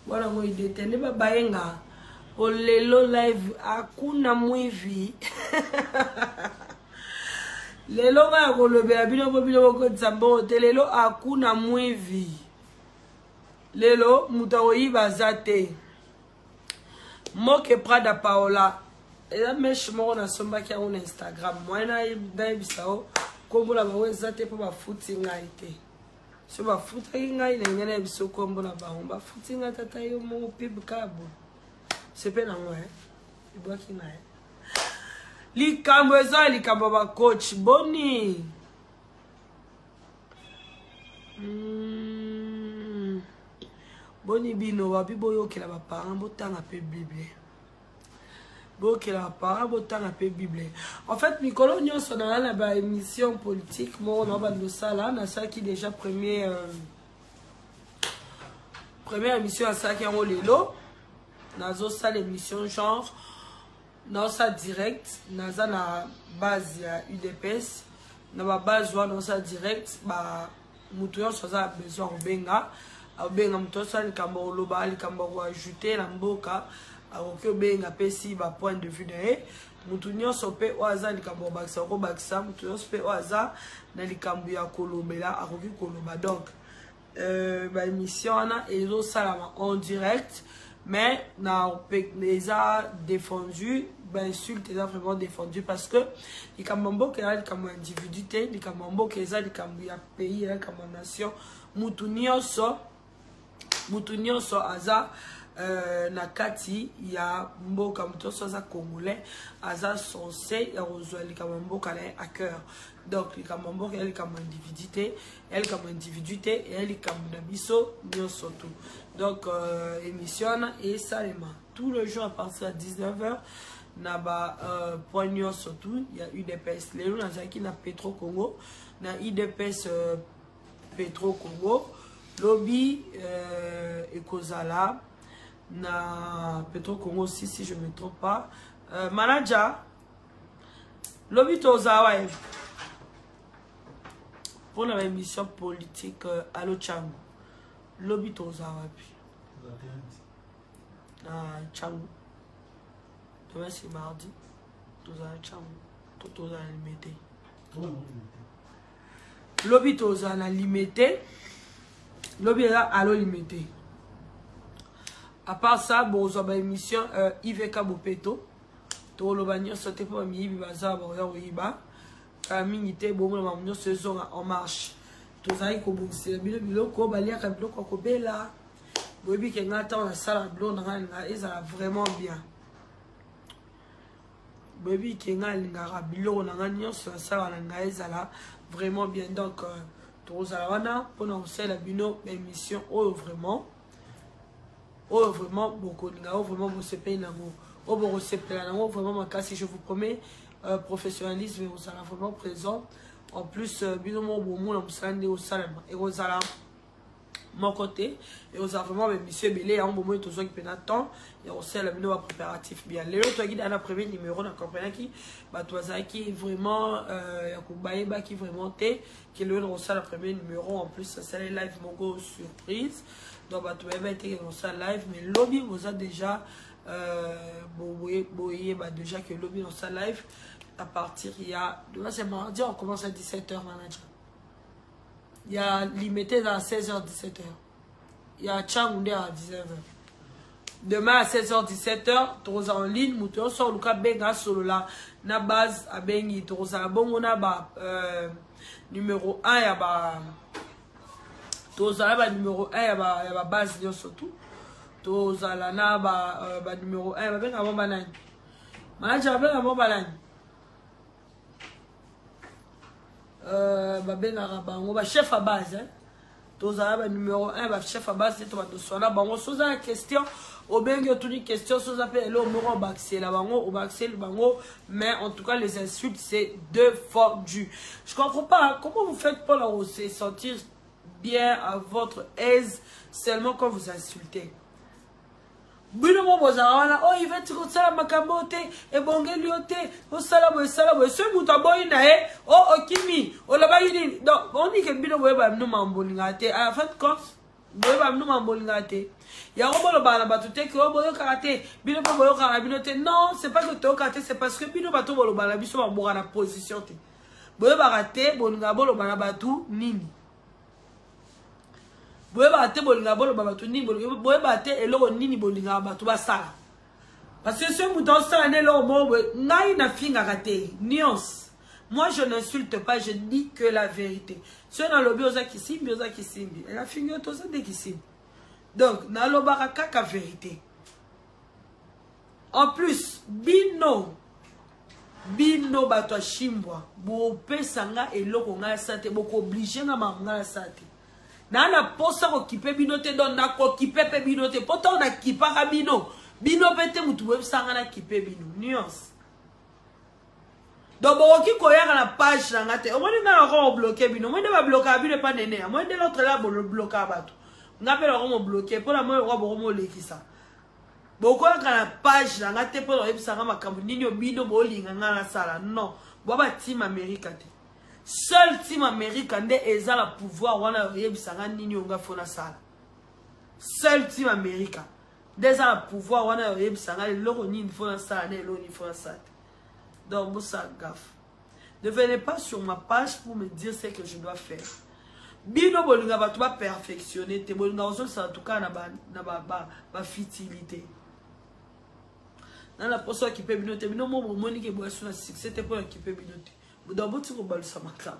Voilà, moi, il était ne babayenga. O lelo live akuna mwivi. Lelo nga kolobe abino ko tsambo te lelo akuna mwivi. Lelo mutaoyi bazate. Moke Prada Paola. Et là mesh mo na somba ki on Instagram. Moi na bisao kombo la bawe zate po ba futi ngaite. So ba futi ngai na ngene biso kombo na ba on ba futi ngata tata yo mo pib kabo. C'est pas dans moi, il boit qui n'a. Li kamboza li kambaba coach boni. Boni bino wa biboyo ke la ba parent botanga pe bible. Bo ke la parent botanga pe bible. En fait, Nicolo nyonso na la ba émission politique mo na ba de ça là, na ça qui déjà première émission à ça qui en lelo. Nazo ça l'émission genre dans sa direct naza na base ya UDPS na ba base wa dans sa direct ba mutu yo soza besoin obenga mutu so likambo loba likambo ko ajouter na mboka akoki obenga pesi ba point de vue de mutu nyonso pe oaza likambo bakisa ko bakisa mutu nyonso pe oaza na likambo ya kolobela akoki koloba donc ba émission na ezo salama en direct. Mais les a défendu, ben insulte les a vraiment défendu parce que les Kamambo qui a comme individuité, les Kamambo qui a comme pays, comme nation, Moutounio so aza nakati ya mboka mutoso za congolais aza censé ya rejoindre les Kamambo qui a à cœur. Donc les Kamambo qui a comme individuité, elle comme individuité et elle comme nabiso nyoso tout. Donc, émission et Salema. Tout le jour à partir de 19h, naba poignon surtout, il y a UDPS. Les gens qui na Petro Congo, na UDPS Petro Congo, lobby Ekozala, na Petro Congo aussi si je ne me trompe pas. Manager, lobby Tozawa pour la émission politique Allo Changu. Lobby Tozawa Changu. Demain c'est mardi. Tozawa Changu. Tozawa limité. Lobby Tozawa limité. Lobby là allo limité. À part ça, bon, on a une émission Iveka Bopeto. To lobanya sauté pour mi baza ba oyiba. Kaminité bon la saison en marche. Tozali ko bongisa biloko balia ka biloko ko bela boyebi ke ngata na sala blonde nga eza vraiment bien boyebi ke ngalinga biloko na nga nyonso na sala na nga eza vraiment bien donc tozala wana pona osala bino émission oyo vraiment beaucoup nga vraiment vous sepela nango obo sepela nango vraiment makasi je vous promets professionnalisme vous allez vraiment présent. En plus, binomo bomo na musande au salama et aux ala mon côté et aux vraiment monsieur Belé en moment tout ça qui pena temps et on sait la bino préparatif bien les autres qui dans la premier numéro na compagnie qui ba toza qui vraiment ya ko baeba qui vraiment té qui le on sait la premier numéro en plus ça c'est les live mongo surprise donc ba to été on sait live mais lobby vous a déjà boyé bah déjà que lobby on sait live à partir, il y a, là c'est mardi, on commence à 17h, manager. Il y a limité à 16h, 17h. Il y a Changoundé à 19h. Demain à 16h, 17h, tu es en ligne, tu es sur le cas Benga solo là, na base à Bengi, tu es à bon, on a numéro 1, il y a tu es numéro 1, il y a base surtout. Tu es à la numéro 1, il y a Benga bon banane. Manager, Benga bon banane. Chef à base, hein. Numéro 1, chef à base, c'est la bango. Si vous avez une question, au bien que toutes les questions, si vous avez le numéro baxé, la bango, au baxé, le bango, mais en tout cas, les insultes, c'est 2 fois dû. Je comprends pas, comment vous faites pour la sentir bien à votre aise seulement quand vous insultez. Binomo bozana oh il va te ça makambote et bongeliote au salabo ce mutaboy na e oh okimi o la bayini donc on dit que binomo ba no mamboni ngate à fait compte boye ba minu mambolinga te ya robolo bana batu te que boyo karaté bino po boyo karabino te non c'est pas que to karaté c'est parce que bino bato bolo bana biso ba boka na position te boyo baraté bolinga bolo bana batu nini boye baraté bolinga bolo batu nini boye baraté eloko nini bolinga batu basala parce que ce mouton ça né lo mo ngai na finga raté nuance. Moi, je n'insulte pas, je dis que la vérité. Si on a le bioza qui simbi, et la figure tout ça dès qui simbi. Donc, na lo baraka ka vérité. En plus, bino bato chimbwa, bo pesanga eloko nga sate, boko obligé nga manga sate. Na la posa ko kipe bino te don na ko kipe pe bino te, poto na kipaka bino. Bino pete mutu web sanga na kipe bino. Nuance. Donc, bon, qui koyaka la page na ngate. Au moins, on a bloqué bino. Moi, on va bloquer bino pas néné. Moi, de l'autre là, on bloquer bato. On appelle on bloquer. Pour la moi, on va bloquer ça. Bon, quand la page na ngate pour le sanga makambu nini bino bolinga ngana sala. Non. Boba team America te. Seul team America nde eza la pouvoir wana yebisanga nini onga fona sala. Seul team America. Déjà la pouvoir wana yebisanga loko nini fona sala ne lo ni fona sala. Donc, vous ça gaffe. Ne venez pas sur ma page pour me dire ce que je dois faire. Bino bolinga ba tu vas perfectionner. Te bolinga ozo ça en tout cas na ba futilité. Dans la personne qui peut binoter, bino mo moni ke boa sur la succès te pour qui peut binoter. Dans votre ko balu ça makam.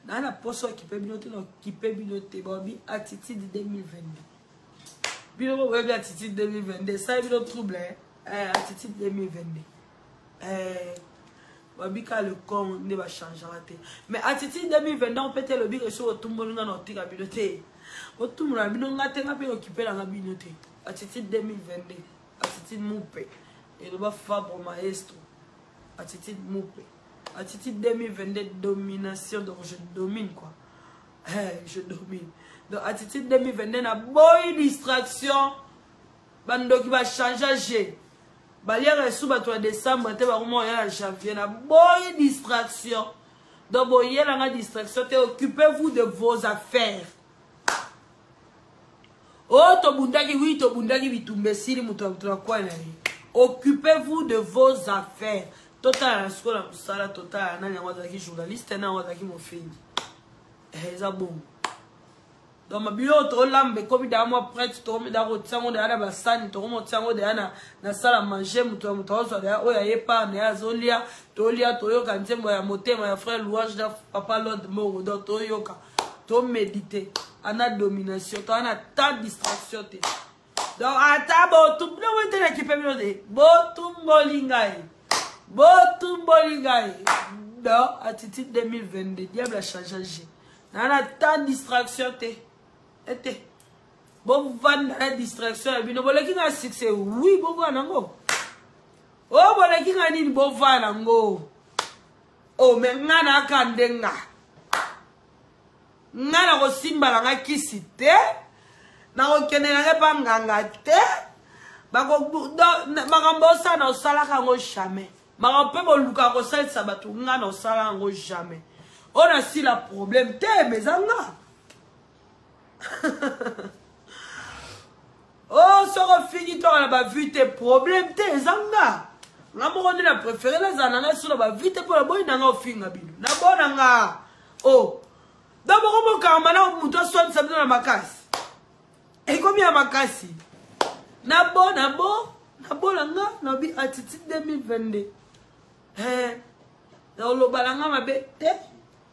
Dans la personne qui peut binoter, qui peut binoter, bobi attitude 2022. Bino bo bobi attitude 2022, ça bino trouble attitude 2022. Wabika le con ne va changer. Mais attitude 2020 on peut te le dire sur tout le monde dans notre bibliothèque. Tout le monde a été occupé dans la bibliothèque. Attitude 2022, attitude moupe. Et le bas Fabre Maestro. Attitude moupe. Attitude 2022 domination, donc je domine quoi. Je domine. Donc attitude 2022 na bonne distraction. Bando qui va changer. Balière sous bateau décembre, te va comment en janvier, na bonne distraction. Donc, boye la distraction, occupez-vous de vos affaires. Oh, to bundaki, oui, to bundaki, bitumbe, sili, mutua, quoi, occupez-vous de vos affaires. Total, la scola, sala, total, nani, wazaki, journaliste, nani, wazaki, mon fils. Ça bon. Donc ma bio to lambe comme da moi prête to me da ko tsango de ana basani to mo tsango de ana na sala manger muto so de o ya yepa na azolia to lia to yoka ntembo ya motema ya frère louange da papa Lord mo do to yoka to méditer ana domination to ana ta distraction te donc ata bo tout no wete na kipe bino de bo tumbolingai donc attitude 2022 diable a changé na ta distraction te ete bon vendre la distraction bino boleki na succès oui bon vendre ngo oh boleki na nini bon vendre ngo oh mais ngana kandenga ngana ko simbala nga kisite na ko kenela ke panganga te bako makambo sa na osala ka ngo jamais makambo bo luka ko salisa batu ngana osala ngo jamais on a si la problème te mes anga. Oh, ça refini toi là bas vu tes problèmes te zanga. Na mo on a préféré la zananga sur la bas vite pour la boy nanga ofinga bino. Na bonanga. Oh. D'abord mon kamana muto son sabino na makasi. Et combien makasi? Na bolanga na bi attitude 2022. Na lo balanga mabe te.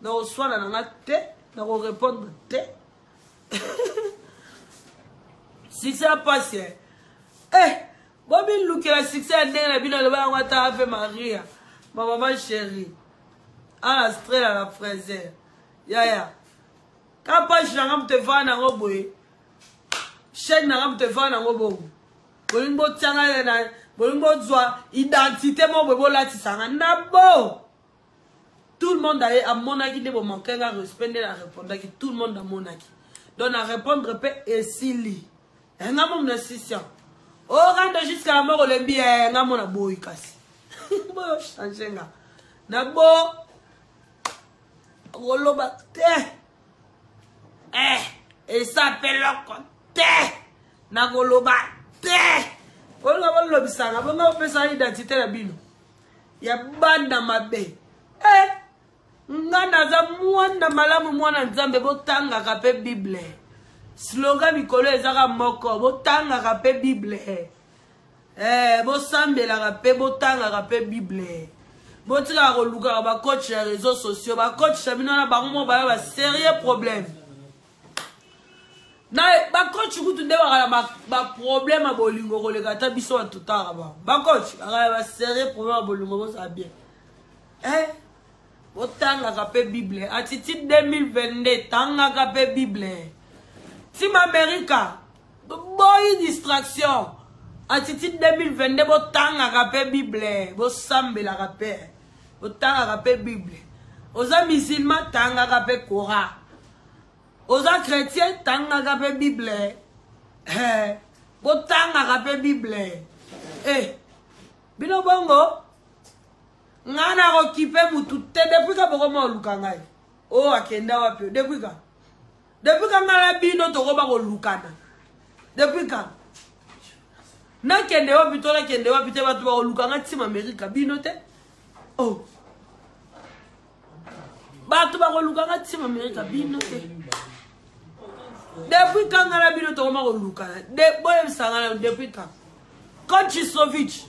Na oswana na te, na répondre te. Succès a passé. Bobby look la succès a déjà bien le bas wata Ave Maria. Ma maman chérie. Ah la stress à la fraisière. Ya. Quand pas je n'ai te voir na roboé. Chaîne n'a te voir na robo. Bolingo tianga na bolingo zwa identité mon bobo la tisanga na bo. Tout le monde a mon acquis de mon cœur à respecter la répondre qui tout le monde a mon acquis. Donc à répondre peut et s'il un homme de 600. Oh rentre jusqu'à la mort le bien un homme na boy kasi. Bo changer nga. Na bo roloba te. Et ça appelle le côté. Nagoloba te. Ola ba lobisanga ba nga pesa identité la bino. Ya banda mabe. Ngana za mwana malamu mwana nzambe botanga ka pe Bible. Slogan mikolo ezaka moko botanga ka pe Bible. Bosambela ka pe botanga ka pe Bible. Botika ko luka ba coach ya réseaux sociaux ba coach ya bino na ba mo ba sérieux problème. Na ba coach kutu nde ba problème a bolingo ko le kata biso en tout temps ba coach ba sérieux problème a bolingo bo ça bien. Botanga ka pe Bible attitude 2022 tanga ka pe Bible. Team America boy distraction attitude 2022 botanga ka pe Bible bo sambela ka pe botanga ka pe Bible. Oza musulman tanga ka pe Coran. Oza chrétien tanga ka pe Bible. Botanga ka pe Bible. Bino bongo ngana ko kipe mutu te depuis ka boko mo luka ngai. O akenda wapi depuis ka ngala bino to ko ba ko lukana. Depuis ka na kende wapi to na kende wapi te batu ba ko luka ngai Team America bino te. Oh. Batu ba ko luka ngai Team America bino te. Depuis quand on a vu notre roman au Luka, depuis quand? Quand Chisovitch,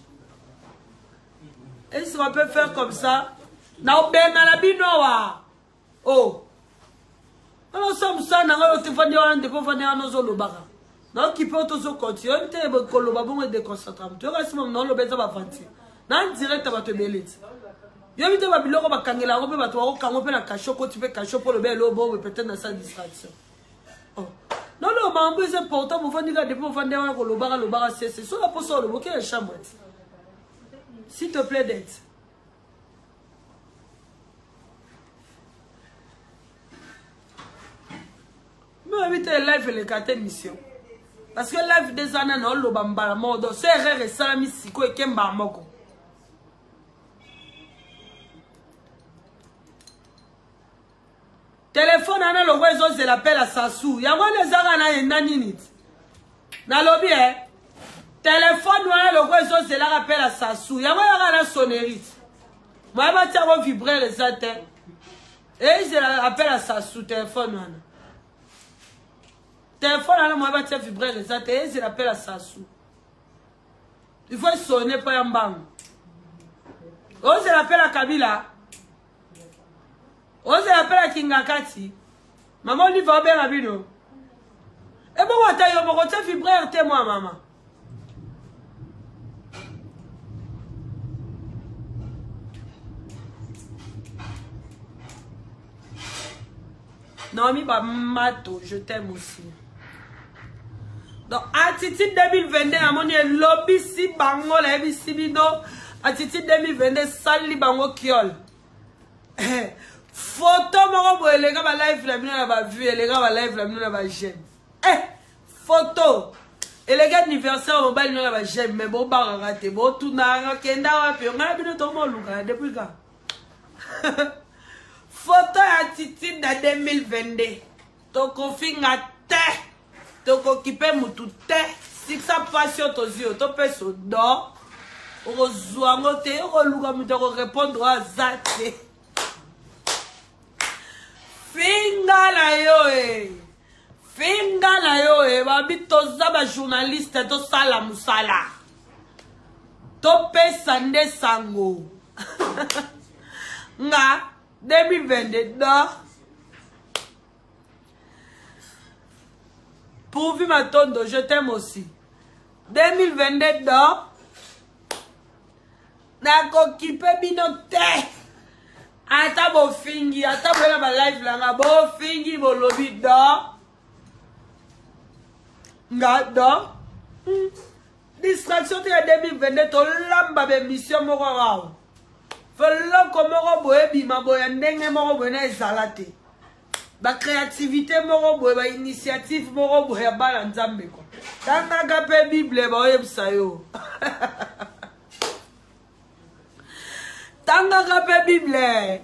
est-ce qu'on peut faire comme ça? Na ben na la binoa. Oh. Alors ça me ça na ngalo tifandi wana depo fandi na zolo baka. Na qui peut toujours continuer te be koloba bon de concentrer. Tu vois si mon lo beza ba fanti. Na direct ba te belete. Yo bite ba biloko ba kangela ko pe ba to ko kango pe na kashoko tu pe kashoko lo be lo bo peut-être na sa distraction. Oh. Non, non, mais c'est important, mon frère, depuis mon frère, le bar, c'est sur la poste, le bouquet, la chambre. S'il te plaît, d'être. Mais évitez les lives et les cartes mission. Parce que live des années, non, le bamba, la mort, c'est rare et ça, mi siko et kemba moko. Téléphone ana le réseau c'est l'appel à Sassou. Yango les arana yenda nini. Na lobby téléphone ana le réseau c'est l'appel à Sassou. Yango la sonnerie. Moi ba tia ko vibrer les atten. Et c'est l'appel à Sassou téléphone ana. Téléphone ana moi ba tia vibrer les atten et c'est l'appel à Sassou. Il faut sonner pas yambang. Oh c'est l'appel à Kabila. On s'appelle à Kingakati. Maman, on y va bien à Bino. Et bon, on t'a vibré à moi, maman. Non, mais pas mato, je t'aime aussi. Donc, attitude 2022, à mon dieu, lobby si bango, la si bido. Attitude 2022, sali bango kiol. Photo moko les gars ba live la bino na ba vue les gars ba live la bino na ba j'aime. Photo et les gars anniversaire on ba na ba j'aime mais bon ba raté bon tout na kenda wapi on a bino to mo luka depuis quand. Photo attitude de 2022. To kofinga te to ko kipe mutu te si ça passion to zio to peso do o zwango te o luka mutu ko répondre à zate. Finga na yo babi toza ba journaliste to sala musala to pesa nde sango nga 2022 pour vivre ma tondo je t'aime aussi 2022 na ko kipe bino te. Ata bo fingi, ata bo ba live la nga bo fingi bo lobby do. Nga do. Distraction te 2022 to lamba be mission moko raw. Felo ko moko bo ebi ma bo ndenge moko bo na ezalate. Ba créativité moko bo ba initiative moko bo ya bala nzambe ko. Tanga ka pe Bible ba yebsa yo. Tanga ka Bible.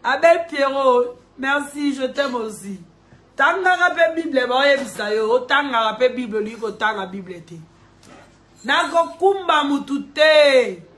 Abel Pierrot, merci, je t'aime aussi. Tangara pe Bible ba oyebisa yo, tangara pe Bible liko tanga Bible te. Nako kumba mutu te.